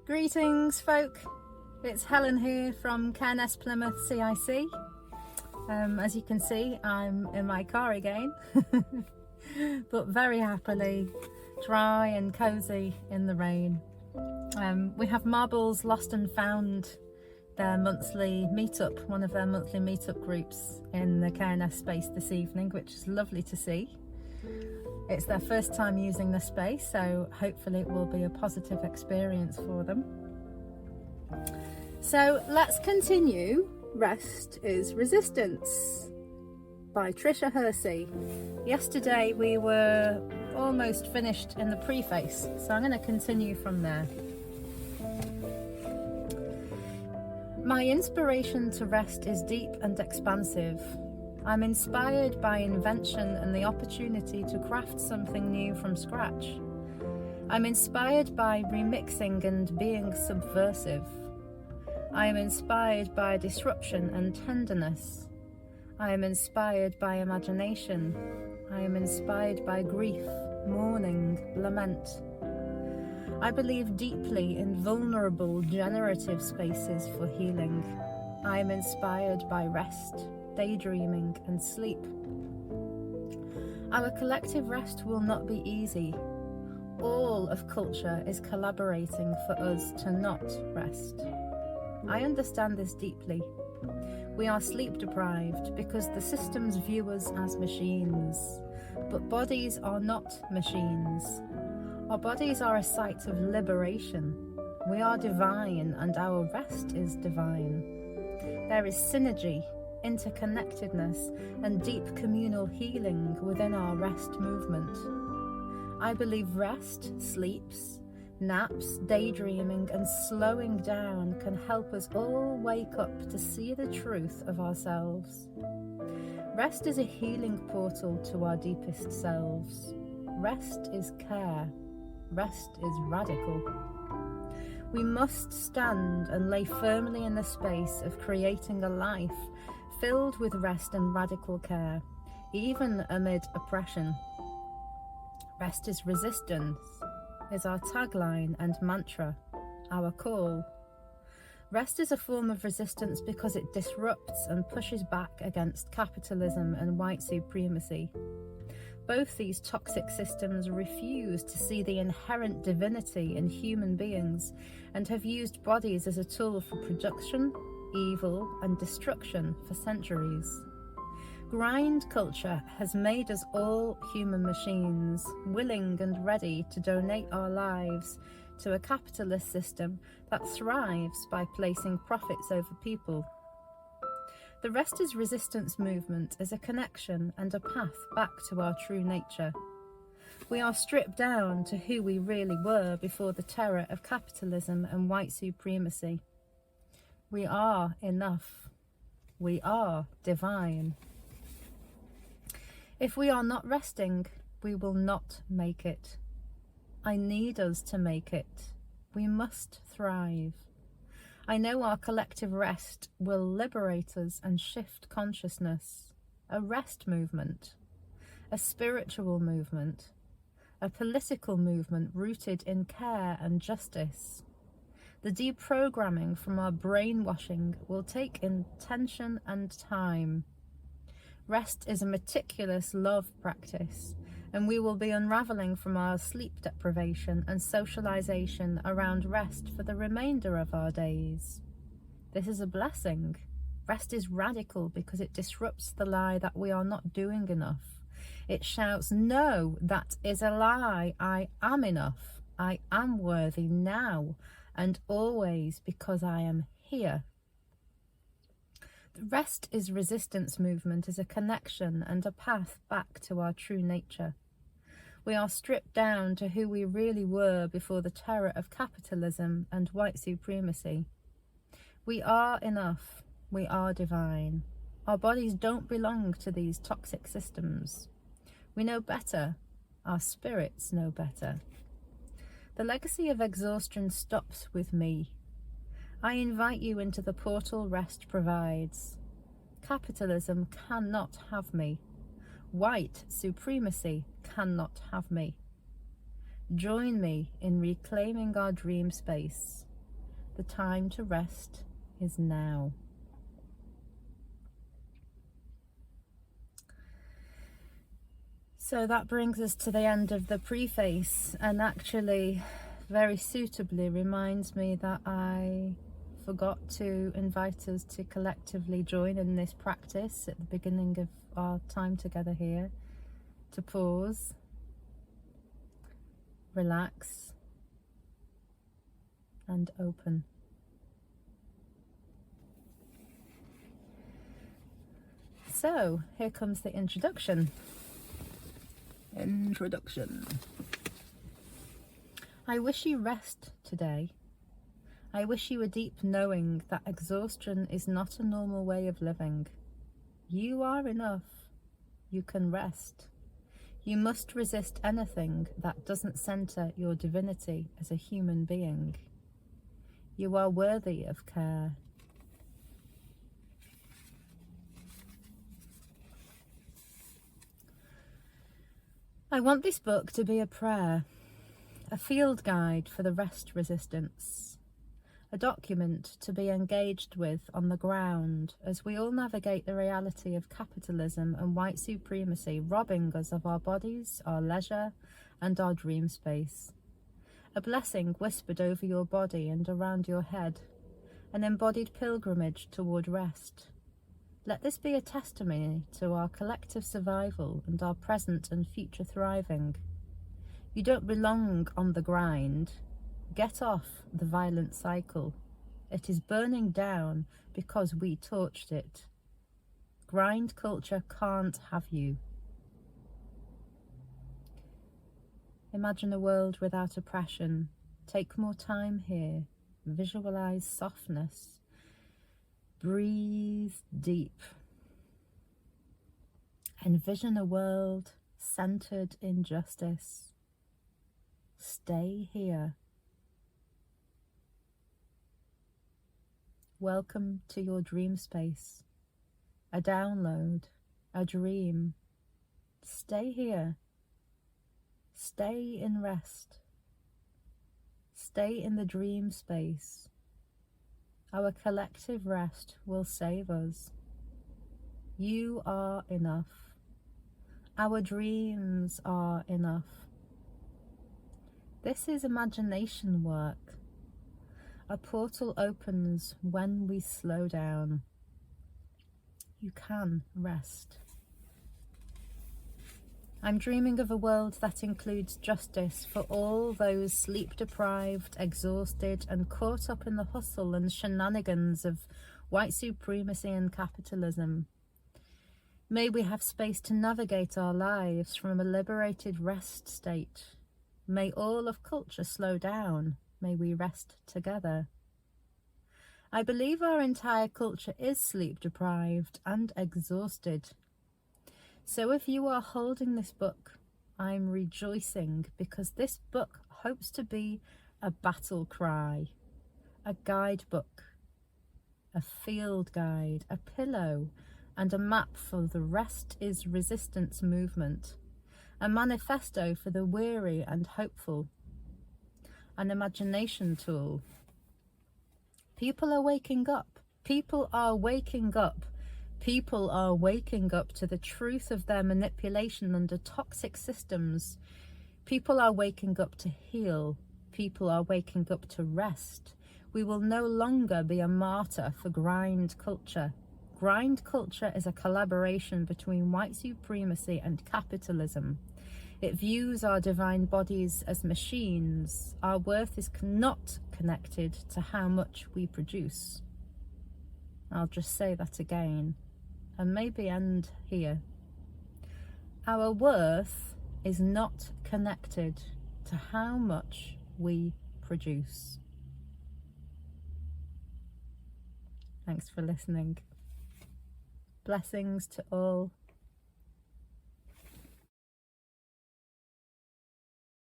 Greetings folk, it's Helen here from Cairns Plymouth CIC. As you can see, I'm in my car again, but very happily dry and cosy in the rain. We have Marbles Lost and Found, their monthly meetup, one of their monthly meetup groups in the Cairns space this evening, which is lovely to see. It's their first time using the space, so hopefully it will be a positive experience for them. So let's continue Rest is Resistance by Tricia Hersey. Yesterday we were almost finished in the preface, so I'm going to continue from there. My inspiration to rest is deep and expansive. I'm inspired by invention and the opportunity to craft something new from scratch. I'm inspired by remixing and being subversive. I am inspired by disruption and tenderness. I am inspired by imagination. I am inspired by grief, mourning, lament. I believe deeply in vulnerable, generative spaces for healing. I am inspired by rest, daydreaming and sleep. Our collective rest will not be easy. All of culture is collaborating for us to not rest. I understand this deeply. We are sleep deprived because the systems view us as machines, but bodies are not machines. Our bodies are a site of liberation. We are divine and our rest is divine. There is synergy, interconnectedness and deep communal healing within our rest movement. I believe rest, sleeps, naps, daydreaming and slowing down can help us all wake up to see the truth of ourselves. Rest is a healing portal to our deepest selves. Rest is care. Rest is radical. We must stand and lay firmly in the space of creating a life filled with rest and radical care, even amid oppression. Rest is resistance is our tagline and mantra, our call. Rest is a form of resistance because it disrupts and pushes back against capitalism and white supremacy. Both these toxic systems refuse to see the inherent divinity in human beings and have used bodies as a tool for production, evil and destruction for centuries. Grind culture has made us all human machines, willing and ready to donate our lives to a capitalist system that thrives by placing profits over people. The Rest is Resistance movement is a connection and a path back to our true nature. We are stripped down to who we really were before the terror of capitalism and white supremacy. We are enough. We are divine. If we are not resting, we will not make it. I need us to make it. We must thrive. I know our collective rest will liberate us and shift consciousness. A rest movement, a spiritual movement, a political movement rooted in care and justice. The deprogramming from our brainwashing will take intention and time. Rest is a meticulous love practice, and we will be unraveling from our sleep deprivation and socialization around rest for the remainder of our days. This is a blessing. Rest is radical because it disrupts the lie that we are not doing enough. It shouts, no, that is a lie. I am enough. I am worthy now and always because I am here. The Rest is Resistance movement is a connection and a path back to our true nature. We are stripped down to who we really were before the terror of capitalism and white supremacy. We are enough. We are divine. Our bodies don't belong to these toxic systems. We know better. Our spirits know better. The legacy of exhaustion stops with me. I invite you into the portal rest provides. Capitalism cannot have me. White supremacy cannot have me. Join me in reclaiming our dream space. The time to rest is now. So that brings us to the end of the preface, and actually very suitably reminds me that I forgot to invite us to collectively join in this practice at the beginning of our time together here, to pause, relax, and open. So here comes the introduction. I wish you rest today. I wish you a deep knowing that exhaustion is not a normal way of living. You are enough. You can rest. You must resist anything that doesn't center your divinity as a human being. You are worthy of care. I want this book to be a prayer, a field guide for the rest resistance, a document to be engaged with on the ground as we all navigate the reality of capitalism and white supremacy robbing us of our bodies, our leisure, and our dream space. A blessing whispered over your body and around your head, an embodied pilgrimage toward rest. Let this be a testimony to our collective survival and our present and future thriving. You don't belong on the grind. Get off the violent cycle. It is burning down because we torched it. Grind culture can't have you. Imagine a world without oppression. Take more time here. Visualize softness. Breathe deep. Envision a world centered in justice. Stay here. Welcome to your dream space. A download, a dream. Stay here. Stay in rest. Stay in the dream space. Our collective rest will save us. You are enough. Our dreams are enough. This is imagination work. A portal opens when we slow down. You can rest. I'm dreaming of a world that includes justice for all those sleep-deprived, exhausted, and caught up in the hustle and shenanigans of white supremacy and capitalism. May we have space to navigate our lives from a liberated rest state. May all of culture slow down. May we rest together. I believe our entire culture is sleep-deprived and exhausted. So if you are holding this book, I'm rejoicing because this book hopes to be a battle cry, a guidebook, a field guide, a pillow, and a map for the Rest is Resistance movement, a manifesto for the weary and hopeful, an imagination tool. People are waking up. People are waking up. People are waking up to the truth of their manipulation under toxic systems. People are waking up to heal. People are waking up to rest. We will no longer be a martyr for grind culture. Grind culture is a collaboration between white supremacy and capitalism. It views our divine bodies as machines. Our worth is not connected to how much we produce. I'll just say that again, and maybe end here. Our worth is not connected to how much we produce. Thanks for listening. Blessings to all.